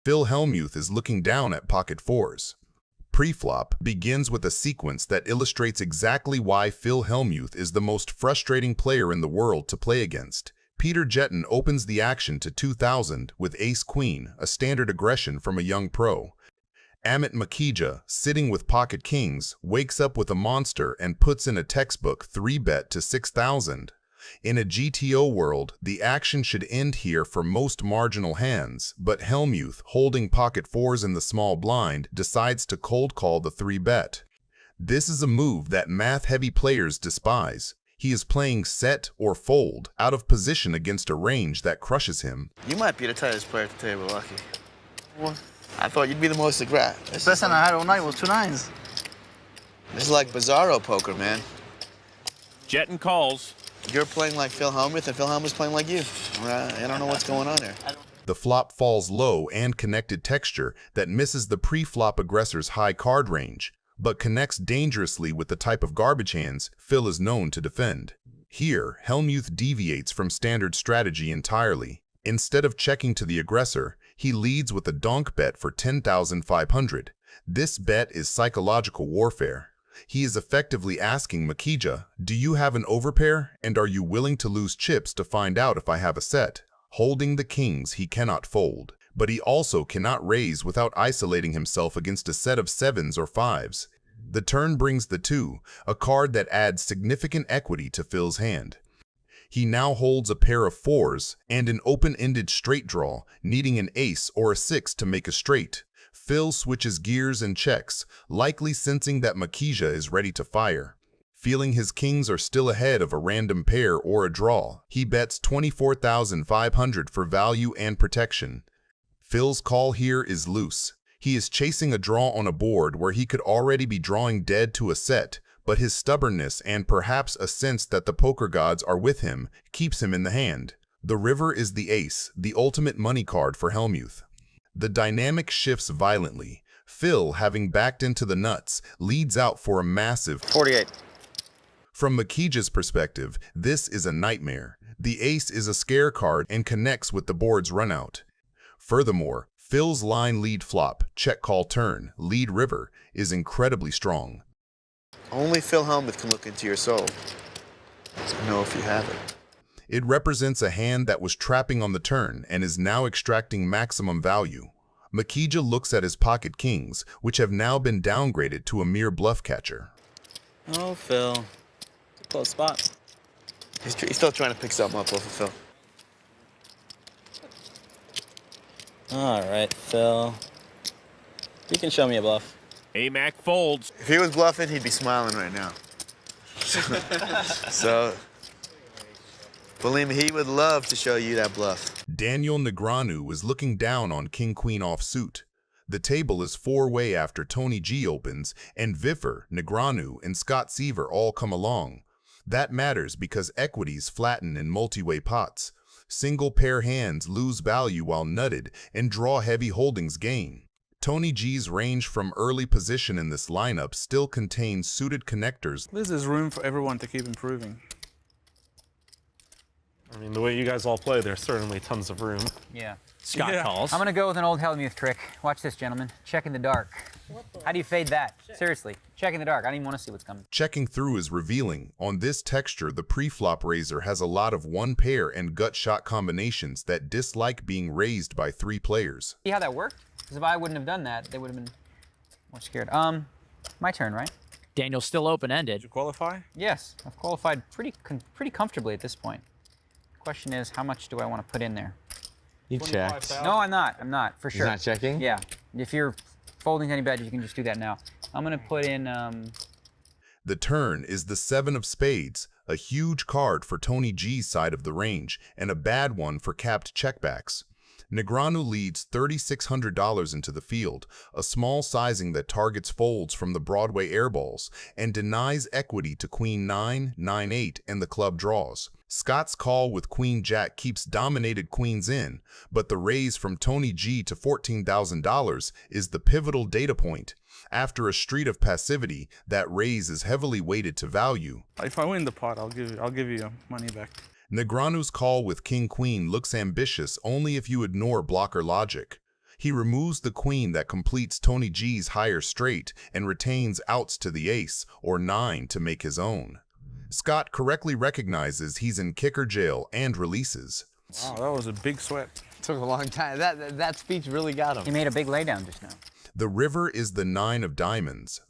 Phil Helmuth is looking down at pocket fours. Pre-flop begins with a sequence that illustrates exactly why Phil Helmuth is the most frustrating player in the world to play against. Peter Jetten opens the action to 2000 with ace-queen, a standard aggression from a young pro. Makhija, sitting with pocket kings, wakes up with a monster and puts in a textbook 3-bet to 6,000. In a GTO world, the action should end here for most marginal hands, but Helmuth, holding pocket fours in the small blind, decides to cold call the 3-bet. This is a move that math-heavy players despise. He is playing set or fold, out of position against a range that crushes him. You might be the tightest player at the table, Lucky. Well, I thought you'd be the most aggressive. The best hand I had all night was 2 9s. This is like Bizarro poker, man. Jetten calls. You're playing like Phil Helmuth, and Phil Helmuth's playing like you. I don't know what's going on here. The flop falls low and connected texture that misses the pre-flop aggressor's high card range, but connects dangerously with the type of garbage hands Phil is known to defend. Here, Helmuth deviates from standard strategy entirely. Instead of checking to the aggressor, he leads with a donk bet for 10,500. This bet is psychological warfare. He is effectively asking Makhija, do you have an overpair, and are you willing to lose chips to find out if I have a set? Holding the kings, he cannot fold, but he also cannot raise without isolating himself against a set of 7s or 5s. The turn brings the 2, a card that adds significant equity to Phil's hand. He now holds a pair of 4s and an open-ended straight draw, needing an ace or a 6 to make a straight. Phil switches gears and checks, likely sensing that Makhija is ready to fire. Feeling his kings are still ahead of a random pair or a draw, he bets 24,500 for value and protection. Phil's call here is loose. He is chasing a draw on a board where he could already be drawing dead to a set, but his stubbornness and perhaps a sense that the poker gods are with him keeps him in the hand. The river is the ace, the ultimate money card for Helmuth. The dynamic shifts violently. Phil, having backed into the nuts, leads out for a massive 48. From Makhija's perspective, this is a nightmare. The ace is a scare card and connects with the board's runout. Furthermore, Phil's line lead flop, check call turn, lead river, is incredibly strong. Only Phil Helmuth can look into your soul to know if you have it. It represents a hand that was trapping on the turn and is now extracting maximum value. Makhija looks at his pocket kings, which have now been downgraded to a mere bluff catcher. Oh, Phil. It's a close spot. He's still trying to pick something up off of Phil. All right, Phil. You can show me a bluff. Mac folds. If he was bluffing, he'd be smiling right now. So, believe me, he would love to show you that bluff. Daniel Negreanu is looking down on king-queen offsuit. The table is 4-way after Tony G opens, and Viffer, Negreanu, and Scott Seaver all come along. That matters because equities flatten in multi-way pots. Single pair hands lose value while nutted, and draw-heavy holdings gain. Tony G's range from early position in this lineup still contains suited connectors. There's room for everyone to keep improving. I mean, the way you guys all play, there's certainly tons of room. Yeah. Scott calls. I'm going to go with an old Helmuth trick. Watch this, gentlemen. Check in the dark. How do you fade that? Seriously. Check in the dark. I don't even want to see what's coming. Checking through is revealing. On this texture, the pre-flop raiser has a lot of one pair and gut shot combinations that dislike being raised by 3 players. See how that worked? Because if I wouldn't have done that, they would have been more scared. My turn, right? Daniel's still open-ended. Did you qualify? Yes. I've qualified pretty comfortably at this point. The question is, how much do I want to put in there? You checked. No, I'm not. I'm not, for sure. You're not checking? Yeah. If you're folding any bet, you can just do that now. I'm going to put in... The turn is the 7 of spades, a huge card for Tony G's side of the range, and a bad one for capped checkbacks. Negreanu leads $3,600 into the field, a small sizing that targets folds from the Broadway airballs, and denies equity to Queen 9, 9-8, and the club draws. Scott's call with Queen Jack keeps dominated queens in, but the raise from Tony G to $14,000 is the pivotal data point. After a street of passivity, that raise is heavily weighted to value. If I win the pot, I'll give you your money back. Negreanu's call with King-Queen looks ambitious only if you ignore blocker logic. He removes the queen that completes Tony G's higher straight and retains outs to the ace or 9 to make his own. Scott correctly recognizes he's in kicker jail and releases. Wow, that was a big sweat. Took a long time. That speech really got him. He made a big laydown just now. The river is the 9 of diamonds.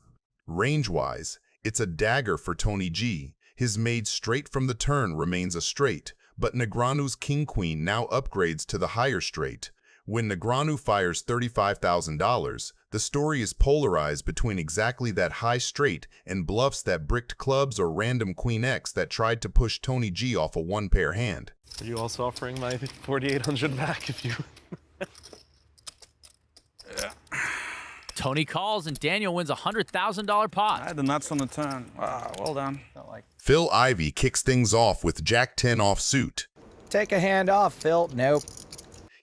Range-wise, it's a dagger for Tony G. His made straight from the turn remains a straight, but Negreanu's king-queen now upgrades to the higher straight. When Negreanu fires $35,000, the story is polarized between exactly that high straight and bluffs that bricked clubs or random queen X that tried to push Tony G off a one-pair hand. Are you also offering my 4,800 back if you... Tony calls and Daniel wins a $100,000 I pot. had the nuts on the turn. Wow, well done. Felt like Phil Ivey kicks things off with Jack-10 offsuit. Take a hand off, Phil. Nope.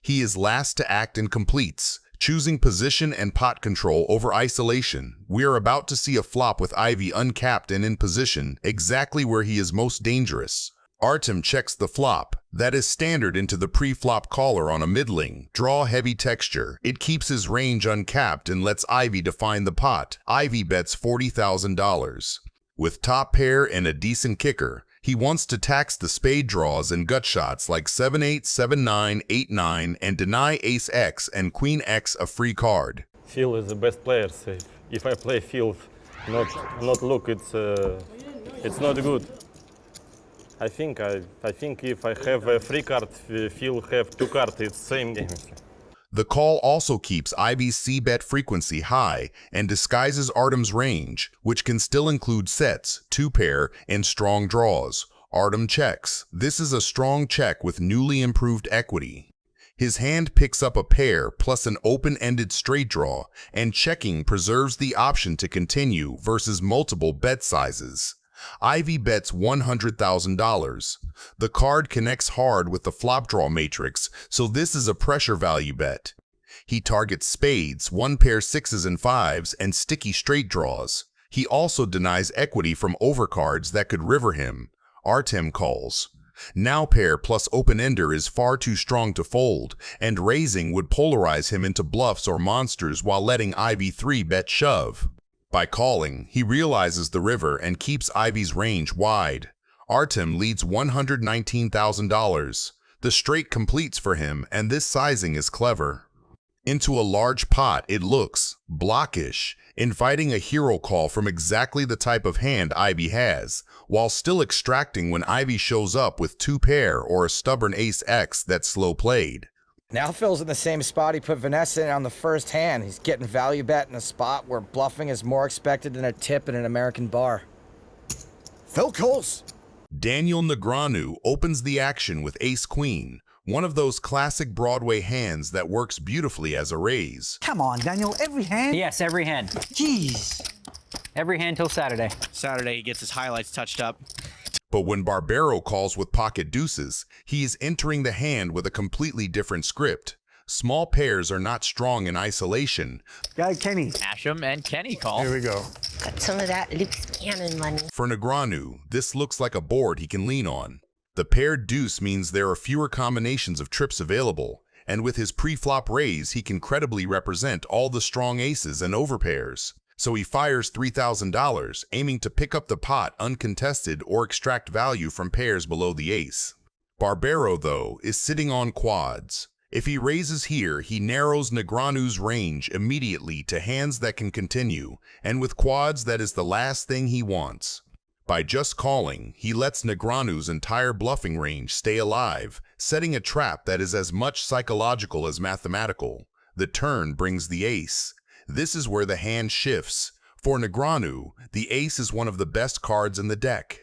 He is last to act and completes, choosing position and pot control over isolation. We are about to see a flop with Ivey uncapped and in position, exactly where he is most dangerous. Artem checks the flop. That is standard into the pre-flop caller on a middling, draw-heavy texture. It keeps his range uncapped and lets Ivey define the pot. Ivey bets $40,000. With top pair and a decent kicker, he wants to tax the spade draws and gut shots like 7-8, 7-9, 8-9, and deny Ace-X and Queen-X a free card. Phil is the best player. So if I play Phil, not look, it's not good. I think if I have a free card, Phil have 2 cards, it's same game. The call also keeps Ivey's C-bet frequency high and disguises Artem's range, which can still include sets, 2-pair, and strong draws. Artem checks. This is a strong check with newly improved equity. His hand picks up a pair plus an open-ended straight draw, and checking preserves the option to continue versus multiple bet sizes. Ivey bets $100,000. The card connects hard with the flop draw matrix, so this is a pressure value bet. He targets spades, 1-pair 6s and 5s, and sticky straight draws. He also denies equity from overcards that could river him. Artem calls. Now pair plus open-ender is far too strong to fold, and raising would polarize him into bluffs or monsters while letting Ivey 3-bet shove. By calling, he realizes the river and keeps Ivey's range wide. Artem leads $119,000. The straight completes for him, and this sizing is clever. Into a large pot, it looks blockish, inviting a hero call from exactly the type of hand Ivey has, while still extracting when Ivey shows up with 2-pair or a stubborn Ace-X that's slow played. Now Phil's in the same spot he put Vanessa in on the first hand. He's getting value bet in a spot where bluffing is more expected than a tip in an American bar. Phil calls. Daniel Negreanu opens the action with Ace-Queen, one of those classic Broadway hands that works beautifully as a raise. Come on, Daniel, every hand? yes, every hand. Jeez. Every hand till Saturday. Saturday, he gets his highlights touched up. But when Barbero calls with pocket deuces, he is entering the hand with a completely different script. Small pairs are not strong in isolation. Go, Kenny. Asham and Kenny call. Here we go. Got some of that loose cannon money. For Negreanu, this looks like a board he can lean on. The paired deuce means there are fewer combinations of trips available, and with his pre-flop raise, he can credibly represent all the strong aces and overpairs. So he fires $3,000, aiming to pick up the pot uncontested or extract value from pairs below the ace. Barbero, though, is sitting on quads. If he raises here, he narrows Negreanu's range immediately to hands that can continue, and with quads, that is the last thing he wants. By just calling, he lets Negreanu's entire bluffing range stay alive, setting a trap that is as much psychological as mathematical. The turn brings the ace. This is where the hand shifts. For Negreanu, the ace is one of the best cards in the deck.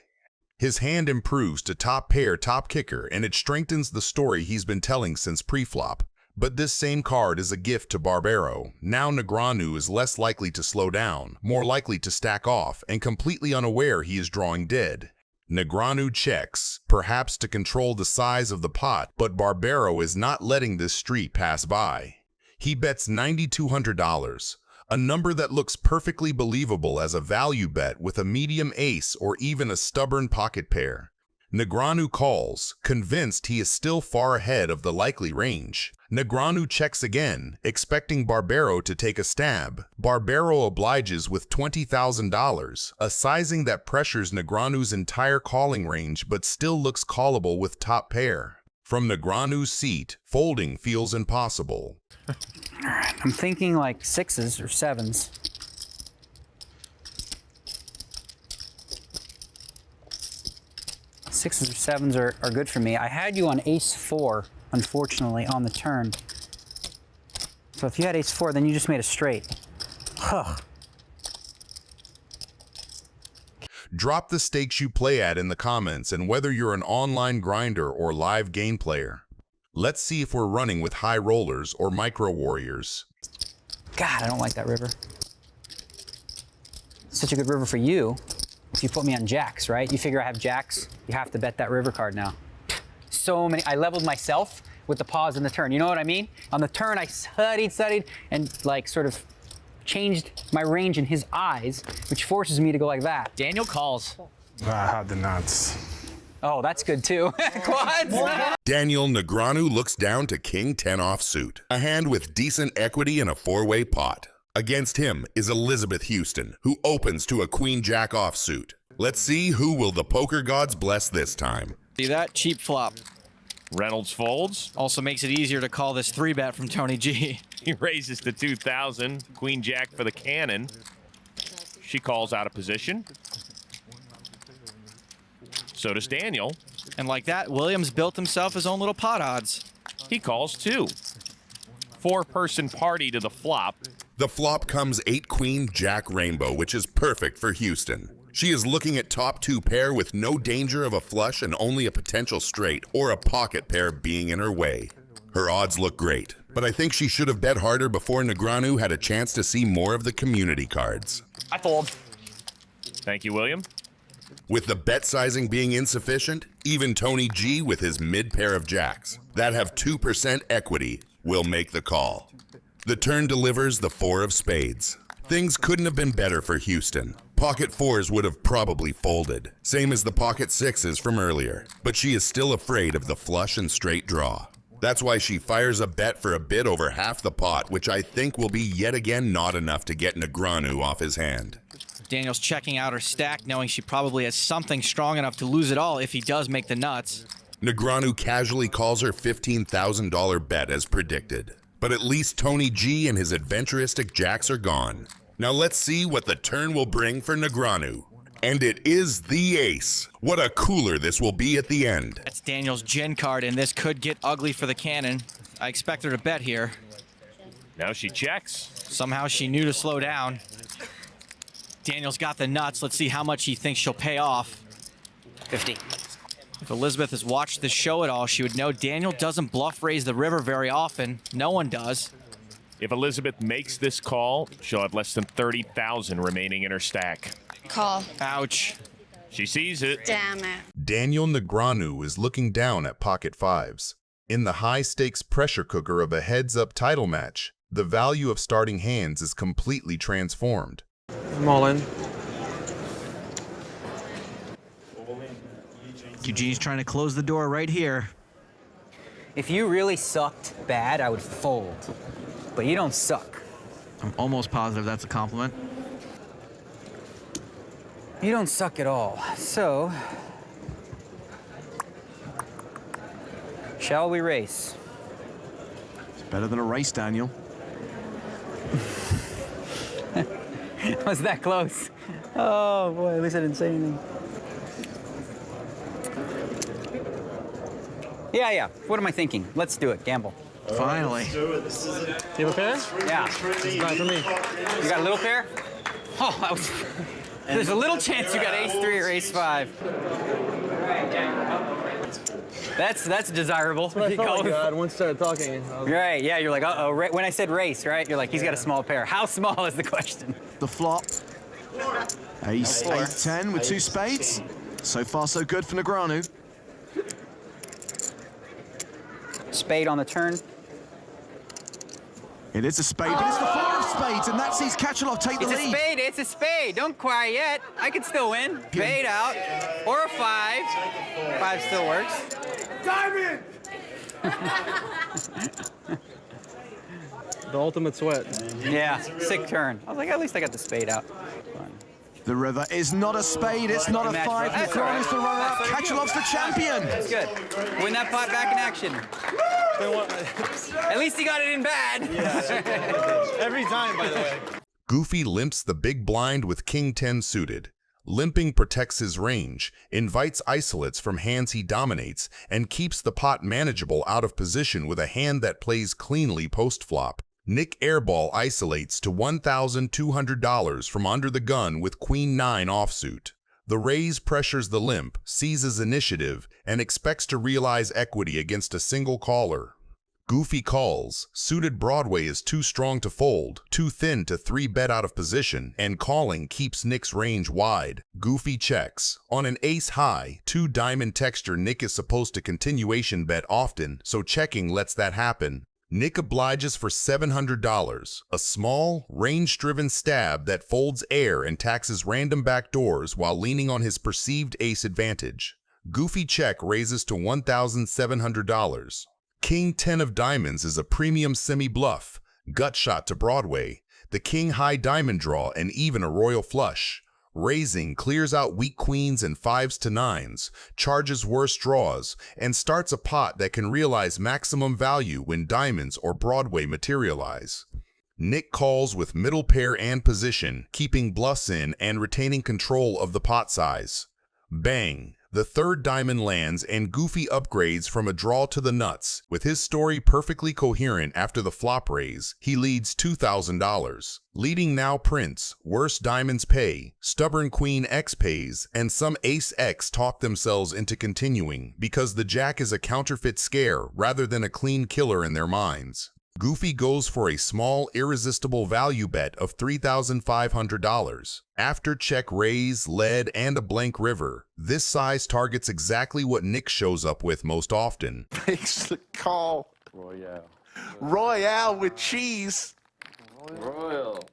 His hand improves to top pair, top kicker, and it strengthens the story he's been telling since pre-flop. But this same card is a gift to Barbero. Now Negreanu is less likely to slow down, more likely to stack off, and completely unaware he is drawing dead. Negreanu checks, perhaps to control the size of the pot, but Barbero is not letting this street pass by. He bets $9,200, a number that looks perfectly believable as a value bet with a medium ace or even a stubborn pocket pair. Negreanu calls, convinced he is still far ahead of the likely range. Negreanu checks again, expecting Barbero to take a stab. Barbero obliges with $20,000, a sizing that pressures Negreanu's entire calling range but still looks callable with top pair. From Negreanu's seat, folding feels impossible. Alright, I'm thinking like 6s or 7s. Sixes or 7s are good for me. I had you on ace-4, unfortunately, on the turn. So if you had ace-4, then you just made a straight. Huh. Drop the stakes you play at in the comments and whether you're an online grinder or live game player. Let's see if we're running with high rollers or micro warriors. God, I don't like that river. Such a good river for you. If you put me on jacks, right? You figure I have jacks, you have to bet that river card now. So many, I leveled myself with the pause in the turn. You know what I mean? On the turn, I studied, and like sort of changed my range in his eyes, which forces me to go like that. Daniel calls. I had the nuts. Oh, that's good too. Quads! Daniel Negreanu looks down to King 10 offsuit, a hand with decent equity in a four-way pot. Against him is Elizabeth Houston, who opens to a Queen Jack offsuit. Let's see who will the poker gods bless this time. See that? Cheap flop. Reynolds folds. Also makes it easier to call this 3-bet from Tony G. He raises to 2,000. Queen Jack for the cannon. She calls out of position. So does Daniel. And like that, Williams built himself his own little pot odds. He calls too. 4-person party to the flop. The flop comes 8 Queen Jack Rainbow, which is perfect for Houston. She is looking at top 2 pair with no danger of a flush and only a potential straight or a pocket pair being in her way. Her odds look great, but I think she should have bet harder before Negreanu had a chance to see more of the community cards. I fold. Thank you, William. With the bet sizing being insufficient, even Tony G with his mid pair of jacks that have 2% equity will make the call. The turn delivers the 4 of spades. Things couldn't have been better for Houston. Pocket 4s would have probably folded, same as the pocket 6s from earlier, but she is still afraid of the flush and straight draw. That's why she fires a bet for a bit over half the pot, which I think will be yet again not enough to get Negreanu off his hand. Daniel's checking out her stack, knowing she probably has something strong enough to lose it all if he does make the nuts. Negreanu casually calls her $15,000 bet as predicted. But at least Tony G and his adventuristic jacks are gone. Now let's see what the turn will bring for Negreanu. And it is the ace. What a cooler this will be at the end. That's Daniel's gin card, and this could get ugly for the cannon. I expect her to bet here. Now she checks. Somehow she knew to slow down. Daniel's got the nuts. Let's see how much he thinks she'll pay off. 50. If Elizabeth has watched the show at all, she would know Daniel doesn't bluff raise the river very often. No one does. If Elizabeth makes this call, she'll have less than 30,000 remaining in her stack. Call. Ouch. She sees it. Damn it. Daniel Negreanu is looking down at pocket 5s. In the high-stakes pressure cooker of a heads-up title match, the value of starting hands is completely transformed. I'm all in. Eugene's trying to close the door right here. If you really sucked bad, I would fold. But you don't suck. I'm almost positive that's a compliment. You don't suck at all. So, shall we race? It's better than a race, Daniel. Was that close? Oh boy, at least I didn't say anything. Yeah. What am I thinking? Let's do it. Gamble. Finally. You have a pair? Yeah. This is not for me. You got a little pair? Oh, that was... There's a little chance you got ace-3 or ace-5. That's desirable. That's what I felt like I once started talking. Right, yeah, you're like, uh-oh. When I said race, right? You're like, he's got a small pair. How small is the question? The flop. Ace 8-10 with 2 spades. So far, so good for Negreanu. Spade on the turn. It is a spade, but it's the 4 of spades, and that sees Kachalov take the It's a lead. spade. It's a spade. Don't cry yet. I could still win. Fade out. Or a 5. 5 still works. Diamond! The ultimate sweat. Yeah, sick turn. I was like, at least I got the spade out. The river is not a spade, it's not a 5. That's all right. Negreanu's the runner-up, That's so Kachalov's the champion. That's good. Win that pot back in action. At least he got it in bad. Every time, by the way. Goofy limps the big blind with King 10 suited. Limping protects his range, invites isolates from hands he dominates, and keeps the pot manageable out of position with a hand that plays cleanly post-flop. Nick airball isolates to $1,200 from under the gun with Queen 9 offsuit. The raise pressures the limp, seizes initiative, and expects to realize equity against a single caller. Goofy calls. Suited Broadway is too strong to fold, too thin to 3-bet out of position, and calling keeps Nick's range wide. Goofy checks. On an ace high, 2 diamond texture, Nick is supposed to continuation bet often, so checking lets that happen. Nick obliges for $700, a small, range-driven stab that folds air and taxes random backdoors while leaning on his perceived ace advantage. Goofy check raises to $1,700. King 10 of diamonds is a premium semi-bluff, gut shot to Broadway, the king high diamond draw, and even a royal flush. Raising clears out weak queens and 5s to 9s, charges worse draws, and starts a pot that can realize maximum value when diamonds or Broadway materialize. Nick calls with middle pair and position, keeping bluffs in and retaining control of the pot size. Bang! The 3rd diamond lands and Goofy upgrades from a draw to the nuts. With his story perfectly coherent after the flop raise, he leads $2,000. Leading now Prince, worse diamonds pay, stubborn Queen X pays, and some Ace X talk themselves into continuing because the Jack is a counterfeit scare rather than a clean killer in their minds. Goofy goes for a small, irresistible value bet of $3,500. After check raise, lead, and a blank river, this size targets exactly what Nick shows up with most often. Makes the call. Royale. Royale with cheese. Royal.